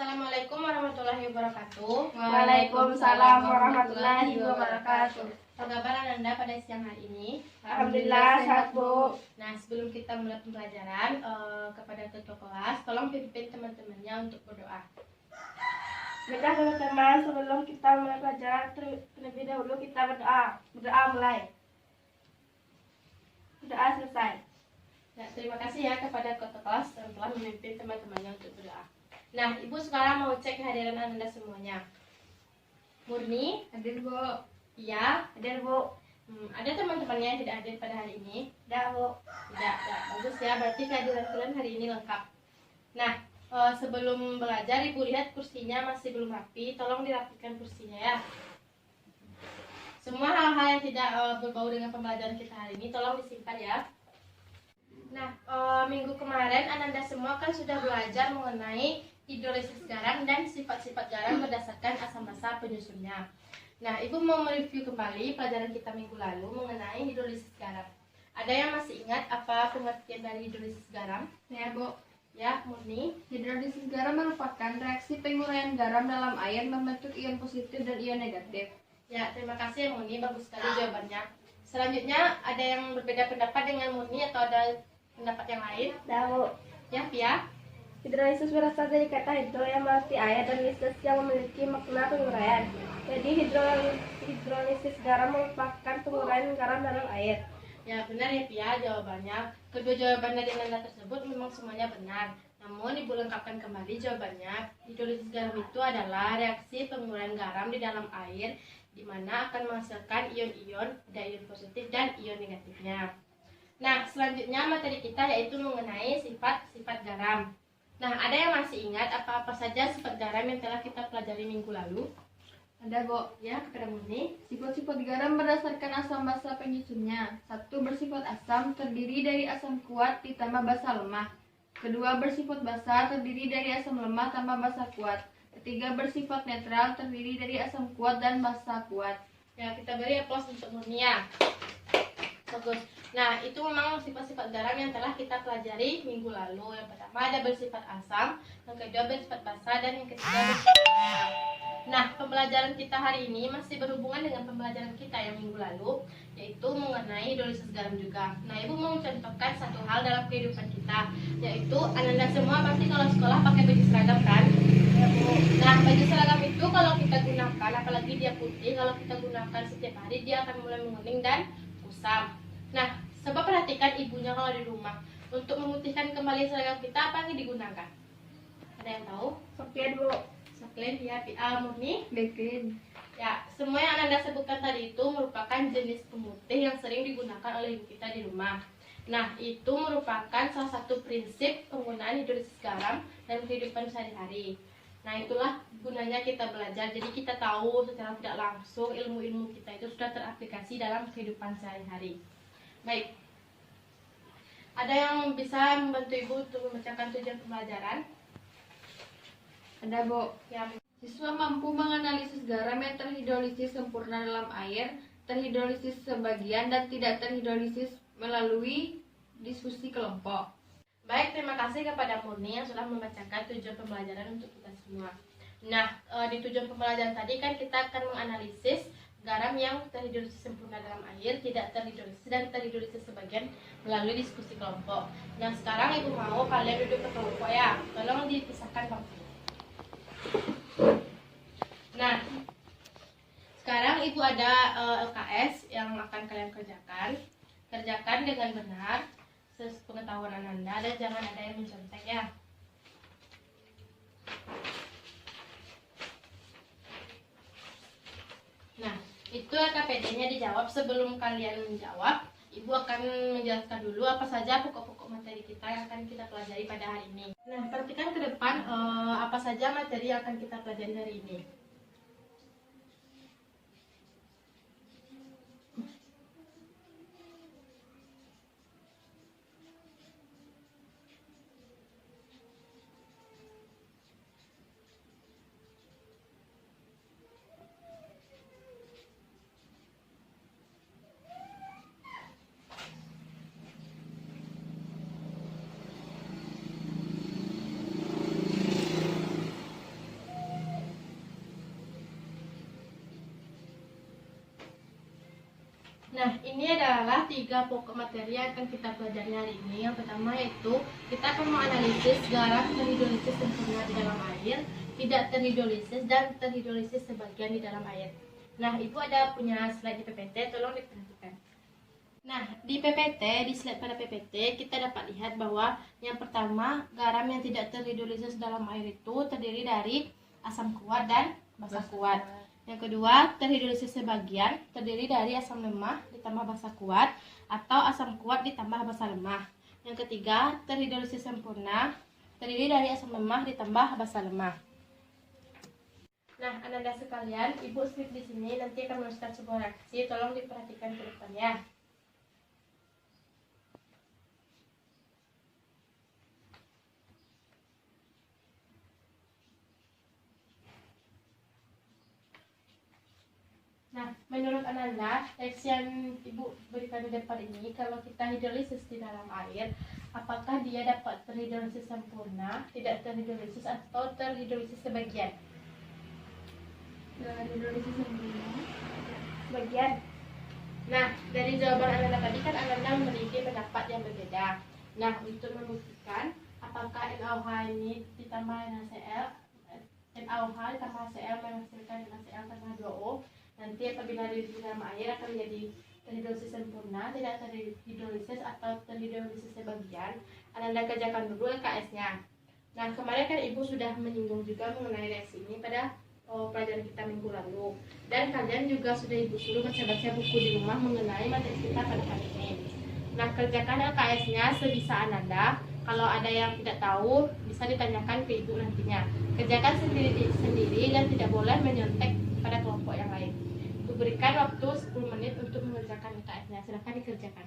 Assalamualaikum warahmatullahi wabarakatuh. Waalaikumsalam warahmatullahi wabarakatuh. Apa kabar Ananda pada siang hari ini? Alhamdulillah sehat, Bu. Nah, sebelum kita mulai pembelajaran, kepada ketua kelas, tolong pimpin teman-temannya untuk berdoa. Baiklah teman-teman, sebelum kita mulai pelajaran, terlebih dahulu kita berdoa. Berdoa mulai. Berdoa selesai. Nah, terima kasih ya kepada ketua kelas yang telah memimpin teman-temannya untuk berdoa. Nah, Ibu sekarang mau cek kehadiran Anda semuanya. Murni, Hadir, Bu. iya. Hadir, Bu. Ada teman-temannya yang tidak hadir pada hari ini? Dah, Bu. Tidak, bagus ya. Berarti kehadiran kalian hari ini lengkap. Nah, sebelum belajar, Ibu lihat kursinya masih belum rapi. Tolong dirapikan kursinya ya. Semua hal-hal yang tidak berbau dengan pembelajaran kita hari ini, tolong disimpan ya. Nah, minggu kemarin Ananda semua kan sudah belajar mengenai hidrolisis garam dan sifat-sifat garam berdasarkan asam basa penyusunnya. Nah, Ibu mau mereview kembali pelajaran kita minggu lalu mengenai hidrolisis garam. Ada yang masih ingat apa pengertian dari hidrolisis garam? Ya, Bu. Ya, Murni. Hidrolisis garam merupakan reaksi penguraian garam dalam air membentuk ion positif dan ion negatif. Ya, terima kasih Murni, bagus sekali jawabannya. Selanjutnya, ada yang berbeda pendapat dengan Murni atau ada pendapat yang lain? Dah, Bu. Ya, Pia. Hidrolisis berasal dari kata hidro yang berarti air dan lisis yang memiliki makna penguraian. Jadi hidrolisis garam merupakan penguraian garam dalam air. Ya, benar ya Pia jawabannya. Kedua jawaban dari Nanda tersebut memang semuanya benar. Namun Ibu lengkapkan kembali jawabannya. Hidrolisis garam itu adalah reaksi penguraian garam di dalam air di mana akan menghasilkan ion-ion, ada ion positif dan ion negatifnya. Nah, selanjutnya materi kita yaitu mengenai sifat-sifat garam. Nah, ada yang masih ingat apa-apa saja sifat garam yang telah kita pelajari minggu lalu? Ada, Bu. Ya, kepada Murni. Sifat-sifat garam berdasarkan asam basa penyusunnya. 1. Bersifat asam, terdiri dari asam kuat ditambah basa lemah. 2. Bersifat basa, terdiri dari asam lemah tambah basa kuat. 3. Bersifat netral, terdiri dari asam kuat dan basa kuat. Ya, kita beri aplaus untuk Murni ya. Bagus. Nah, itu memang sifat-sifat garam yang telah kita pelajari minggu lalu. Yang pertama ada bersifat asam, yang kedua bersifat basa, dan yang ketiga bersifat netral. Nah, pembelajaran kita hari ini masih berhubungan dengan pembelajaran kita yang minggu lalu, yaitu mengenai hidrolisis garam juga. Nah, Ibu mau mencontohkan satu hal dalam kehidupan kita, yaitu Ananda semua pasti kalau sekolah pakai baju seragam kan? Ya, Bu. Nah, baju seragam itu kalau kita gunakan, apalagi dia putih, kalau kita gunakan setiap hari dia akan mulai menguning dan kusam. Nah, coba perhatikan ibunya kalau di rumah. Untuk memutihkan kembali seragam kita, apa yang digunakan? Ada yang tahu? Sekian, Bu. Saklin, ya, Murni. Bikin. Ya, semua yang Anda sebutkan tadi itu merupakan jenis pemutih yang sering digunakan oleh ibu kita di rumah. Nah, itu merupakan salah satu prinsip penggunaan hidrolisis garam dalam kehidupan sehari-hari. Nah, itulah gunanya kita belajar. Jadi kita tahu secara tidak langsung ilmu-ilmu kita itu sudah teraplikasi dalam kehidupan sehari-hari. Baik, ada yang bisa membantu Ibu untuk memecahkan tujuan pembelajaran? Ada, Bu. Ya, Siswa mampu menganalisis garam yang terhidrolisis sempurna dalam air, terhidrolisis sebagian, dan tidak terhidrolisis melalui diskusi kelompok. baik, terima kasih kepada Murni yang sudah membacakan tujuan pembelajaran untuk kita semua. Nah, di tujuan pembelajaran tadi kan kita akan menganalisis garam yang terhidrolisis sempurna dalam air, tidak terhidrolisis dan terhidrolisis sebagian melalui diskusi kelompok. Nah, sekarang Ibu mau kalian duduk ke kelompok ya. Tolong dipisahkan bangku. Nah, sekarang Ibu ada LKS yang akan kalian kerjakan. Kerjakan dengan benar sepengetahuan Ananda dan jangan ada yang mencontek ya. Nah, itu LKPD-nya dijawab. Sebelum kalian menjawab, Ibu akan menjelaskan dulu apa saja pokok-pokok materi kita yang akan kita pelajari pada hari ini. Nah, perhatikan ke depan apa saja materi yang akan kita pelajari hari ini. Nah, ini adalah 3 pokok materi yang akan kita pelajari hari ini. Yang pertama yaitu kita akan menganalisis garam terhidrolisis sempurna di dalam air, tidak terhidrolisis, dan terhidrolisis sebagian di dalam air. Nah, Ibu ada punya slide di PPT, tolong diperhatikan. Nah, di PPT, di slide pada PPT, kita dapat lihat bahwa yang pertama, garam yang tidak terhidrolisis dalam air itu terdiri dari asam kuat dan basa kuat. Yang kedua, terhidrolisis sebagian terdiri dari asam lemah ditambah basa kuat atau asam kuat ditambah basa lemah. Yang ketiga, terhidrolisis sempurna terdiri dari asam lemah ditambah basa lemah. Nah, Ananda sekalian, Ibu skip di sini nanti akan menuliskan sebuah reaksi, tolong diperhatikan ke depannya. Nah, menurut Ananda, reaksi yang Ibu berikan di depan ini, kalau kita hidrolisis di dalam air, apakah dia dapat terhidrolisis sempurna, tidak terhidrolisis, atau terhidrolisis sebagian? Terhidrolisis sempurna. Sebagian. Nah, dari jawaban Ananda tadi kan Ananda memiliki pendapat yang berbeda. Nah, untuk membuktikan apakah NaOH ini ditambah NaCl, NaOH ditambah HCl menghasilkan NaCl tambah 2O. Nanti apabila di dalam air akan menjadi terhidrolisis sempurna, tidak terhidrolisis, atau terhidrolisis sebagian. Ananda kerjakan dulu LKS-nya. Nah, kemarin kan Ibu sudah menyinggung juga mengenai reaksi ini pada pelajaran kita minggu lalu. Dan kalian juga sudah Ibu suruh baca-baca buku di rumah mengenai materi kita pada hari ini. Nah, kerjakan LKS-nya sebisa Ananda. Kalau ada yang tidak tahu, bisa ditanyakan ke Ibu nantinya. Kerjakan sendiri dan tidak boleh menyontek pada kelompok yang lain. Berikan waktu 10 menit untuk mengerjakan LKS-nya. Silahkan dikerjakan.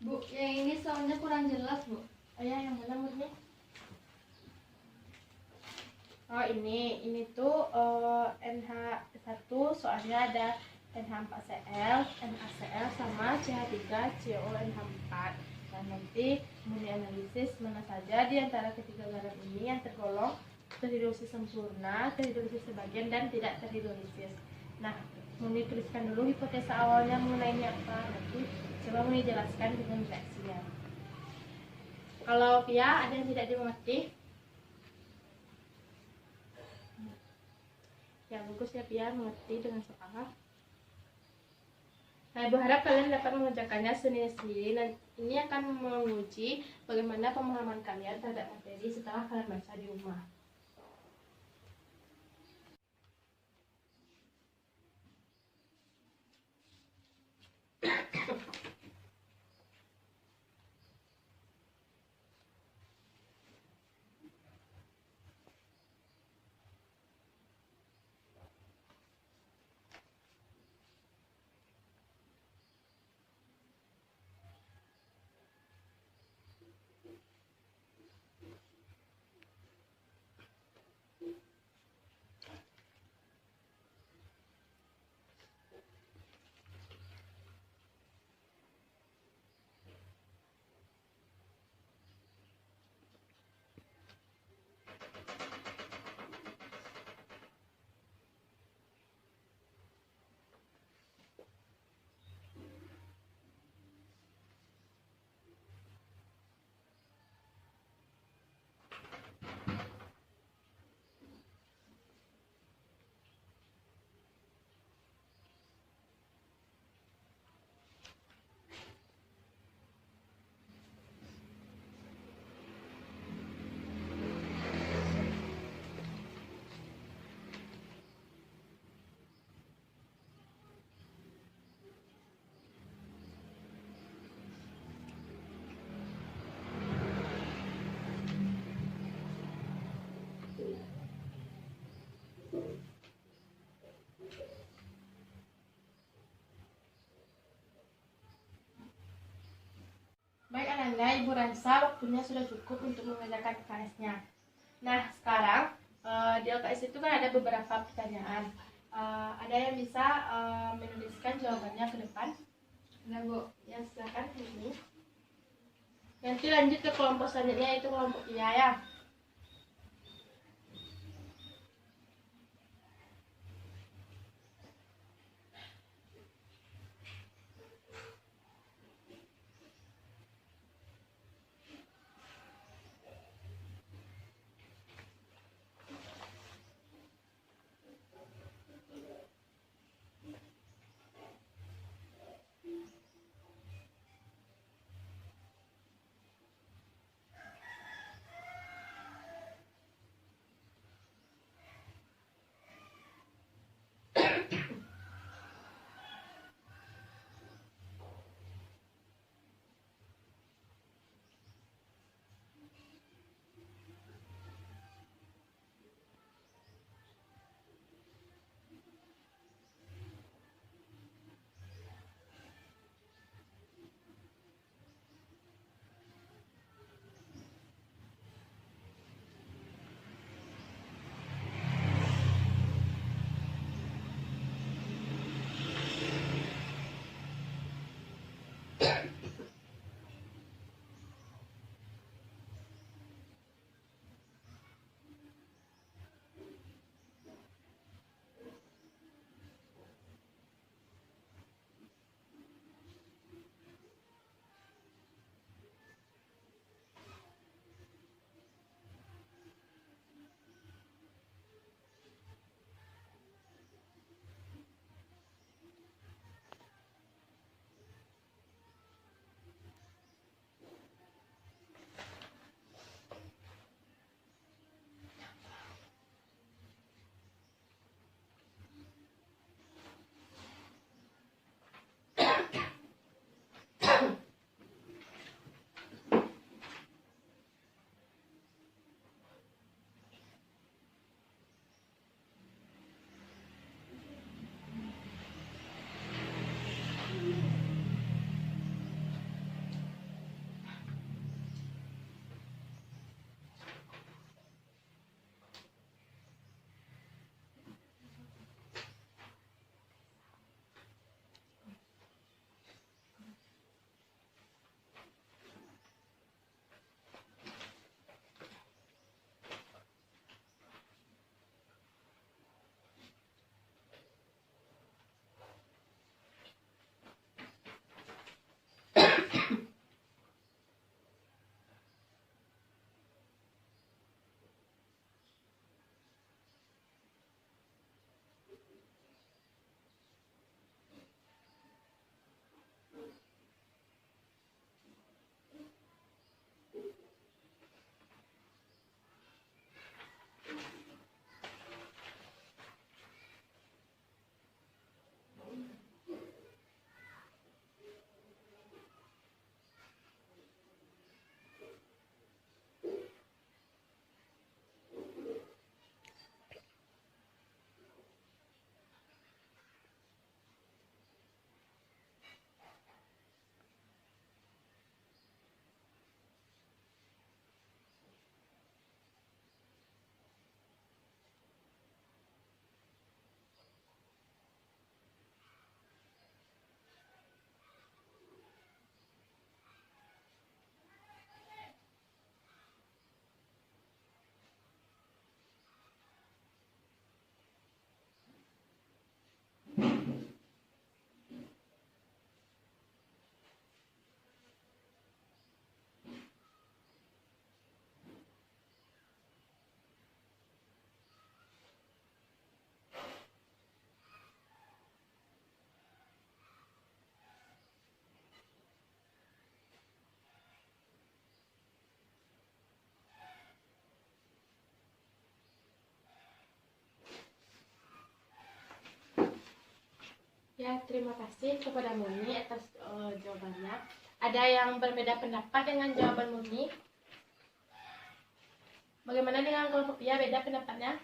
Bu, yang ini soalnya kurang jelas, Bu. Ayah yang mana Murni? Oh ini tuh NH1 soalnya ada NH4Cl, NaCl sama CH3, CO, NH4. Nah nanti murni analisis mana saja di antara ketiga garam ini yang tergolong terhidrolisis sempurna, terhidrolisis sebagian, dan tidak terhidrolisis. Nah, Muni tuliskan dulu hipotesa awalnya mengenai ini apa. Nanti coba Muni jelaskan dengan reaksinya. Kalau Pia ada yang tidak dimengerti? Ya bagus ya Pia mengerti dengan soal. Nah, Ibu harap kalian dapat mengerjakannya sendiri-sendiri dan ini akan menguji bagaimana pemahaman kalian terhadap materi setelah kalian baca di rumah. Baik anak-anak, Ibu rasa waktunya sudah cukup untuk mengerjakan LKS-nya. Nah, sekarang di LKS itu kan ada beberapa pertanyaan. Ada yang bisa menuliskan jawabannya ke depan? Nah, Bu. Ya, silakan ini. Nanti lanjut ke kelompok selanjutnya, yaitu kelompok iya ya. Ya, terima kasih kepada Muni atas jawabannya. Ada yang berbeda pendapat dengan jawaban Muni? Bagaimana dengan kelompok Pia? Beda pendapatnya?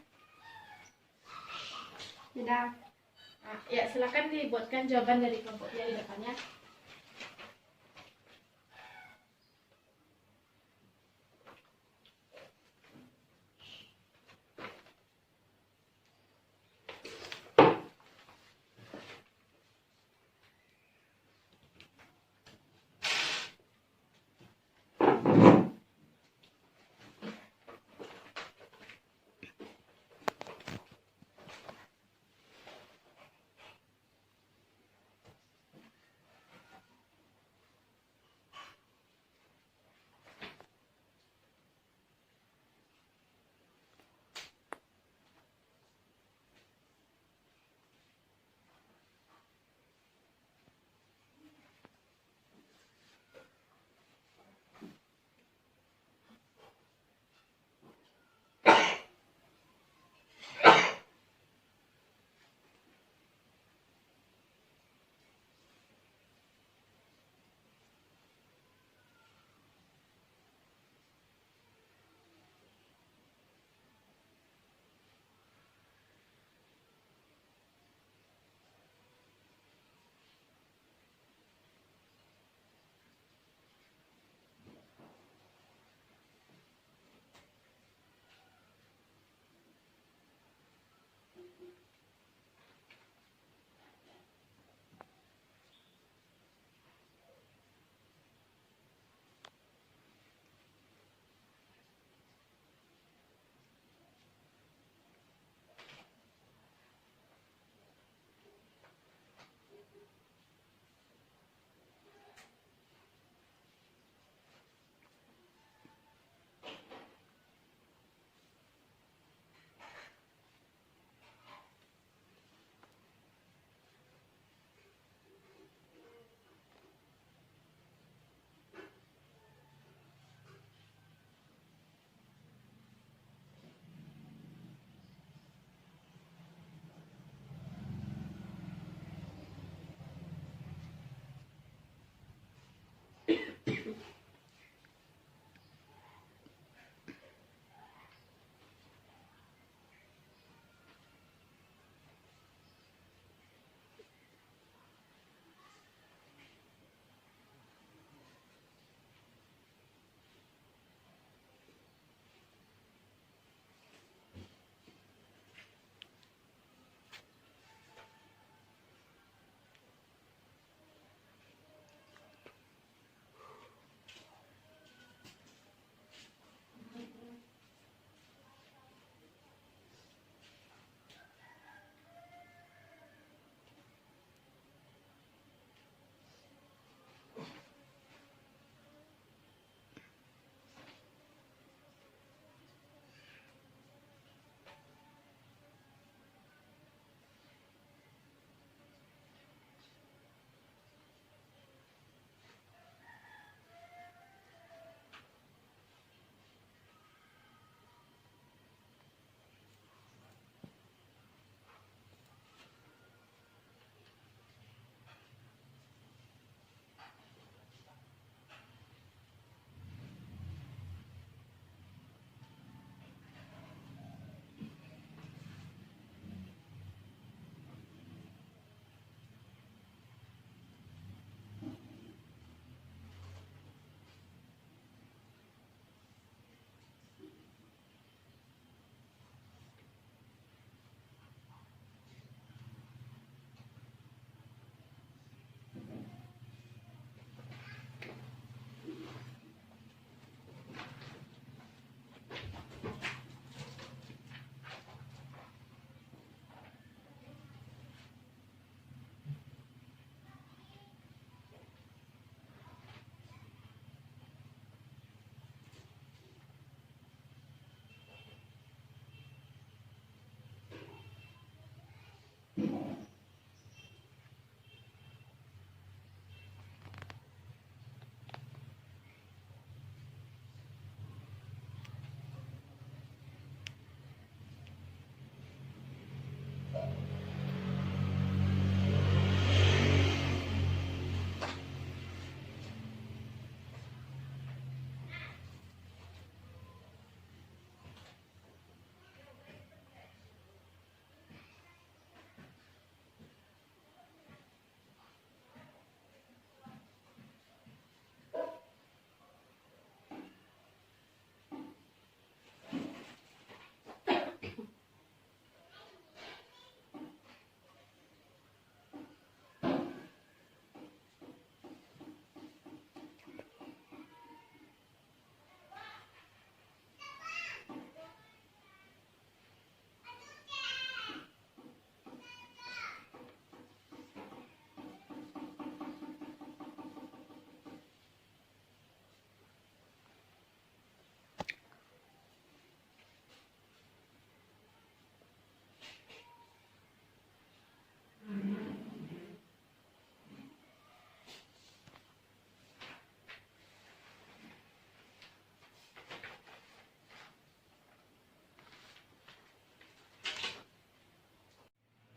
Tidak. Nah, ya, silakan dibuatkan jawaban dari kelompok Pia di depannya.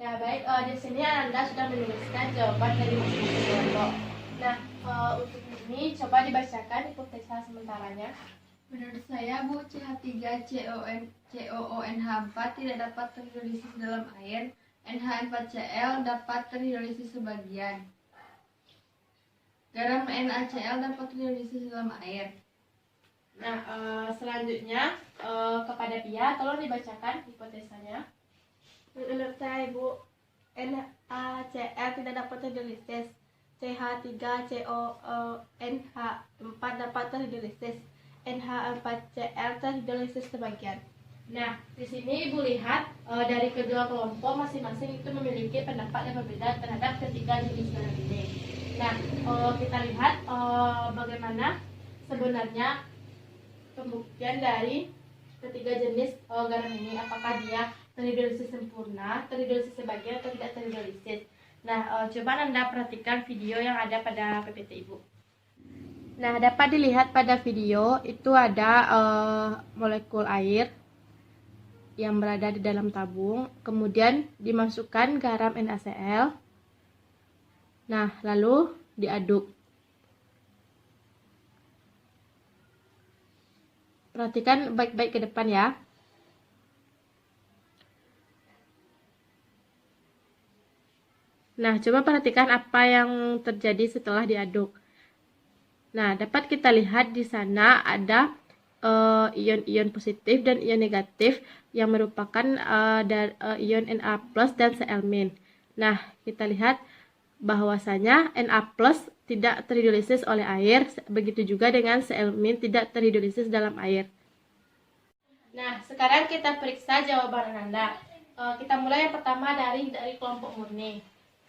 Nah, baik, di sini Anda sudah menuliskan jawaban dari masing-masing kelompok. Nah, untuk ini coba dibacakan hipotesa sementaranya. Menurut saya, Bu, CH3COONH4 tidak dapat terhidrolisis dalam air. NH4Cl dapat terhidrolisis sebagian. Garam NaCl dapat terhidrolisis dalam air. Nah, selanjutnya kepada Pia, tolong dibacakan hipotesanya. Menurut saya, Bu, NaCl tidak dapat terhidrolisis. CH3COONH4 dapat terhidrolisis. NH4Cl terhidrolisis sebagian. Nah, di sini Ibu lihat dari kedua kelompok masing-masing itu memiliki pendapat yang berbeda terhadap ketiga jenis garam ini. Nah, kita lihat bagaimana sebenarnya pembuktian dari ketiga jenis garam ini. Apakah dia terhidrolisis sempurna, terhidrolisis sebagian, atau tidak terhidrolisis. Nah, coba Anda perhatikan video yang ada pada PPT Ibu. Nah, dapat dilihat pada video itu ada molekul air yang berada di dalam tabung, kemudian dimasukkan garam NaCl. Nah, lalu diaduk. Perhatikan baik-baik ke depan ya. Nah, coba perhatikan apa yang terjadi setelah diaduk. Nah, dapat kita lihat di sana ada ion-ion positif dan ion negatif yang merupakan ion Na+ dan Cl-. Nah, kita lihat bahwasanya Na+ tidak terhidrolisis oleh air, begitu juga dengan Cl- tidak terhidrolisis dalam air. Nah, sekarang kita periksa jawaban Anda. Kita mulai yang pertama dari kelompok murni.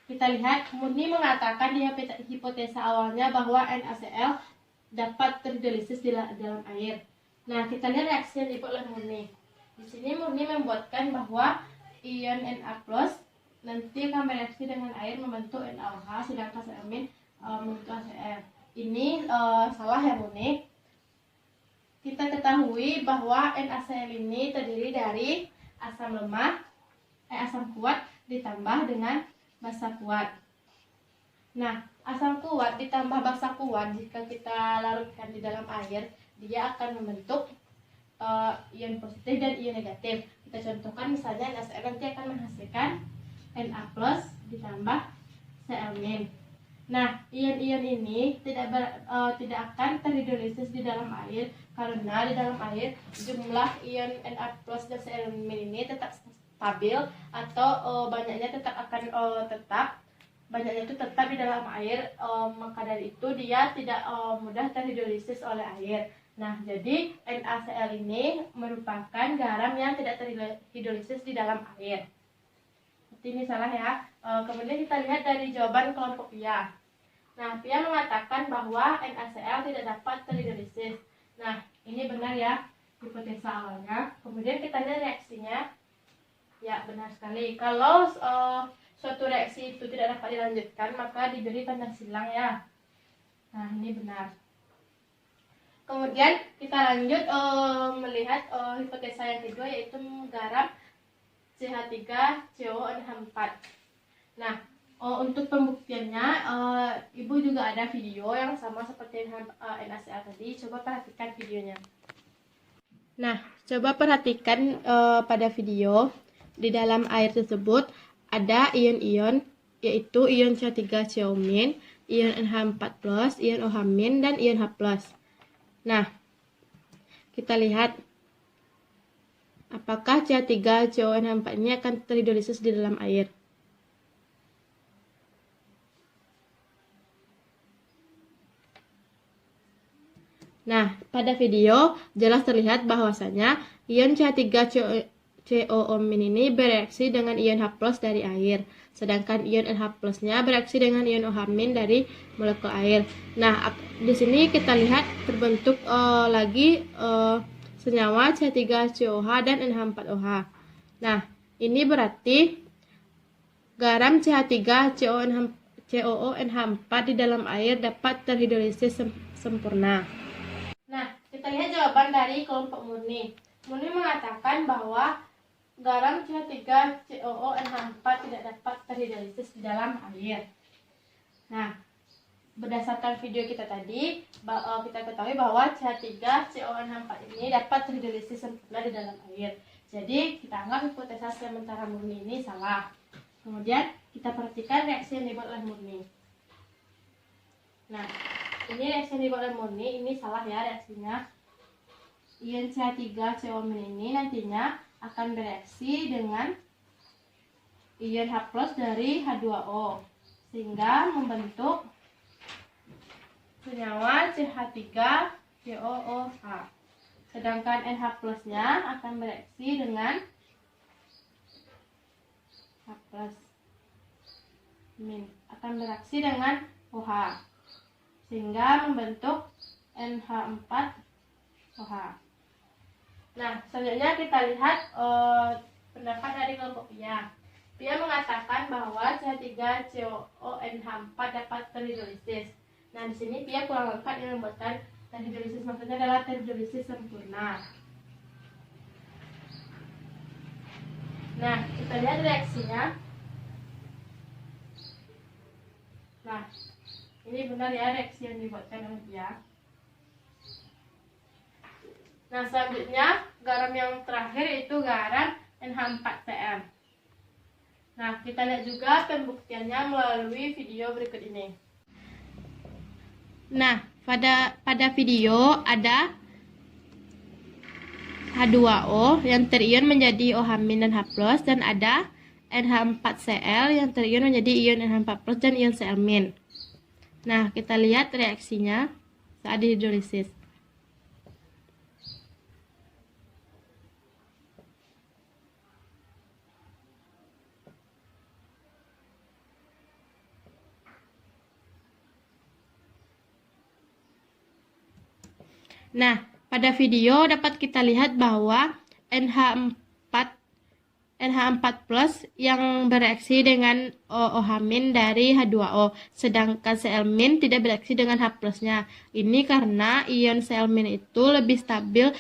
Kita lihat murni mengatakan di hipotesa awalnya bahwa NaCl dapat terhidrolisis di dalam air. Nah, kita lihat reaksi yang dibuat oleh murni. Di sini murni membuatkan bahwa ion Na+ nanti akan bereaksi dengan air membentuk NaOH, sedangkan Cl- membentuk HCl. Ini salah ya murni. Kita ketahui bahwa NaCl ini terdiri dari asam kuat ditambah dengan basa kuat. Nah, asam kuat ditambah basa kuat jika kita larutkan di dalam air, dia akan membentuk ion positif dan ion negatif. Kita contohkan misalnya NaCl nanti akan menghasilkan Na+ ditambah Cl-. Nah, ion-ion ini tidak akan terhidrolisis di dalam air karena di dalam air jumlah ion Na+ dan Cl- ini tetap stabil atau banyaknya itu tetap di dalam air, maka dari itu dia tidak mudah terhidrolisis oleh air. Nah, jadi NaCl ini merupakan garam yang tidak terhidrolisis di dalam air. Ini salah ya. Kemudian kita lihat dari jawaban kelompok Pia. Nah, Pia mengatakan bahwa NaCl tidak dapat terhidrolisis. Nah, ini benar ya, hipotesa awalnya. Kemudian kita lihat reaksinya. Ya, benar sekali. Kalau suatu reaksi itu tidak dapat dilanjutkan, maka diberi tanda silang ya. Nah, ini benar. Kemudian kita lanjut melihat hipotesa yang kedua, yaitu garam CH3COONH4. Nah, untuk pembuktiannya, Ibu juga ada video yang sama seperti NaCl tadi. Coba perhatikan videonya. Nah, coba perhatikan pada video. Di dalam air tersebut ada ion-ion, yaitu ion CH3CO-, ion NH4+, ion OH-, dan ion H+. Nah, kita lihat apakah CH3COONH4 ini akan terhidrolisis di dalam air. Nah, pada video jelas terlihat bahwasanya ion CH3CO- ini bereaksi dengan ion H+ dari air, sedangkan ion NH+-nya bereaksi dengan ion OH- dari molekul air. Nah, di sini kita lihat terbentuk lagi senyawa CH3COH dan NH4OH. Nah, ini berarti garam CH3COONH4 di dalam air dapat terhidrolisis sempurna. Nah, kita lihat jawaban dari kelompok murni. Murni mengatakan bahwa garam CH3 COO NH4 tidak dapat terhidrolisis di dalam air. Nah, berdasarkan video kita tadi, kita ketahui bahwa CH3 CONH4 ini dapat terhidrolisis sempurna di dalam air. Jadi, kita anggap hipotesa sementara murni ini salah. Kemudian, kita perhatikan reaksi yang dibuat oleh murni. Nah, ini reaksi yang dibuat oleh murni, ini salah ya reaksinya. Ion CH3 CO- ini nantinya akan bereaksi dengan ion H+ dari H2O, sehingga membentuk senyawa CH3COOH. Sedangkan NH+-nya akan bereaksi dengan H+, akan bereaksi dengan OH, sehingga membentuk NH4OH. Nah, selanjutnya kita lihat pendapat dari kelompok Pia. Pia mengatakan bahwa CH3COONH4 dapat terhidrolisis. Nah, di sini Pia kurang lengkap yang membuatkan terhidrolisis, maksudnya adalah terhidrolisis sempurna. Nah, kita lihat reaksinya. Nah, ini benar ya reaksi yang dibuatkan oleh Pia. Nah, selanjutnya garam yang terakhir yaitu garam NH4Cl. Nah, kita lihat juga pembuktiannya melalui video berikut ini. Nah, pada video ada H2O yang terion menjadi OH- dan H+, dan ada NH4Cl yang terion menjadi ion NH4+ dan ion Cl-. Nah, kita lihat reaksinya saat dihidrolisis. Nah, pada video dapat kita lihat bahwa NH4+ yang bereaksi dengan OH- dari H2O, sedangkan Cl- tidak bereaksi dengan H+-nya. Ini karena ion Cl- itu lebih stabil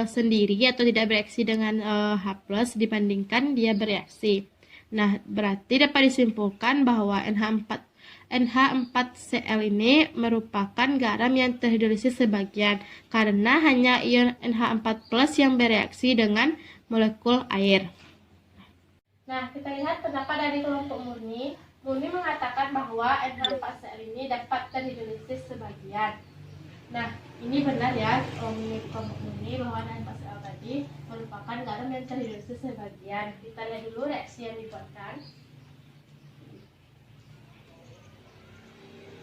sendiri atau tidak bereaksi dengan H+ dibandingkan dia bereaksi. Nah, berarti dapat disimpulkan bahwa NH4Cl ini merupakan garam yang terhidrolisis sebagian karena hanya ion NH4+ yang bereaksi dengan molekul air. Nah, kita lihat pendapat dari kelompok murni. Murni mengatakan bahwa NH4Cl ini dapat terhidrolisis sebagian. Nah, ini benar ya menurut kelompok murni bahwa NH4Cl tadi merupakan garam yang terhidrolisis sebagian. Kita lihat dulu reaksi yang dibuatkan.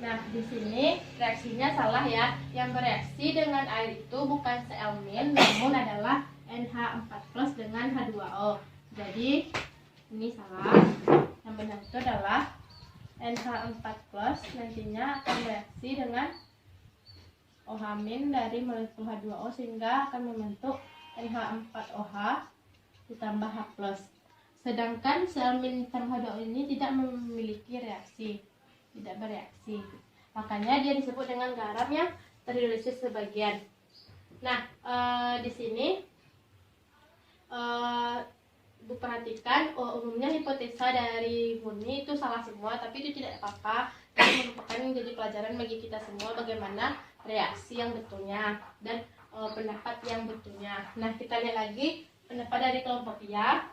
Nah, di sini reaksinya salah ya. Yang bereaksi dengan air itu bukan Cl-, namun adalah NH4+ dengan H2O. Jadi, ini salah. Yang benar itu adalah NH4+ nantinya akan bereaksi dengan OH- dari molekul H2O sehingga akan membentuk NH4OH ditambah H+. Sedangkan Cl- ditambah H2O ini tidak memiliki reaksi, tidak bereaksi, makanya dia disebut dengan garam yang terhidrolisis sebagian. Nah, di sini Ibu perhatikan, umumnya hipotesa dari murni itu salah semua, tapi itu tidak apa-apa. Ini merupakan menjadi pelajaran bagi kita semua bagaimana reaksi yang betulnya dan pendapat yang betulnya. Nah, kita lihat lagi pendapat dari kelompok Pia.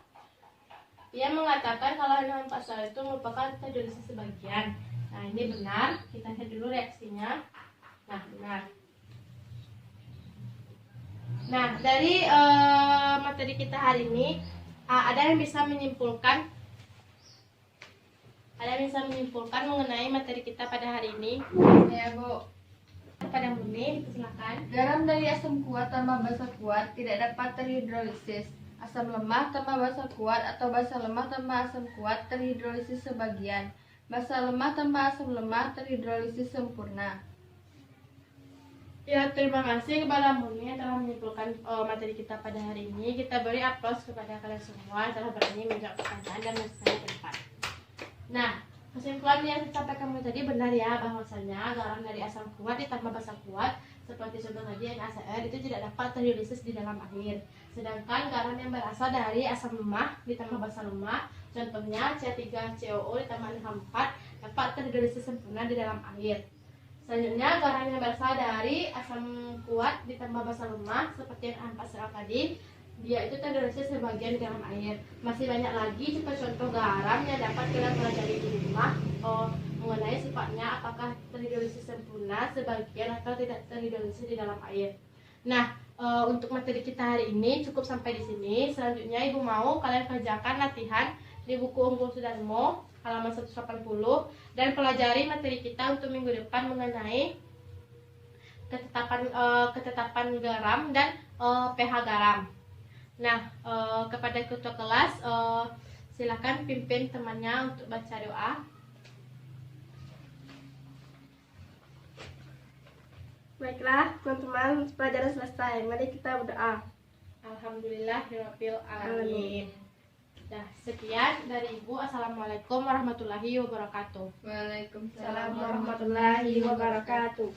Pia mengatakan kalau NH4Cl itu merupakan terhidrolisis sebagian. Nah, ini benar. Kita lihat dulu reaksinya. Nah, benar. Nah, dari materi kita hari ini ada yang bisa menyimpulkan mengenai materi kita pada hari ini. Ya, Bu. Pada murni, silakan. Garam dari asam kuat tambah basa kuat tidak dapat terhidrolisis. Asam lemah tambah basa kuat atau basa lemah tambah asam kuat terhidrolisis sebagian. Basa lemah tambah asam lemah terhidrolisis sempurna. Ya, terima kasih kepada Murni yang telah menyimpulkan materi kita pada hari ini. Kita beri aplaus kepada kalian semua yang telah berani menjawab pertanyaan dan menjelaskan ke depan. Nah, Kesimpulan yang disampaikan kamu tadi benar ya, bahwasanya garam dari asam kuat ditambah basa kuat seperti contoh tadi NaCl itu tidak dapat terhidrolisis di dalam air. Sedangkan garam yang berasal dari asam lemah ditambah basa lemah, contohnya C3COO ditambah NH4 dapat terhidrolisis sempurna di dalam air. Selanjutnya garam yang berasal dari asam kuat ditambah basa lemah seperti NH4Cl tadi, dia itu terhidrolisis sebagian di dalam air. Masih banyak lagi contoh garam yang dapat kalian pelajari di rumah mengenai sifatnya, apakah terhidrolisis sempurna, sebagian, atau tidak terhidrolisis di dalam air. Nah, untuk materi kita hari ini cukup sampai di sini. Selanjutnya Ibu mau kalian kerjakan latihan di buku Unggul Sudarmo halaman 180 dan pelajari materi kita untuk minggu depan mengenai ketetapan garam dan pH garam. Nah, kepada ketua kelas, silakan pimpin temannya untuk baca doa. Baiklah, teman-teman, pelajaran selesai. Mari kita berdoa. Alhamdulillahirabbil alamin. Nah, sekian dari Ibu. Assalamualaikum warahmatullahi wabarakatuh. Waalaikumsalam Assalamualaikum warahmatullahi wabarakatuh.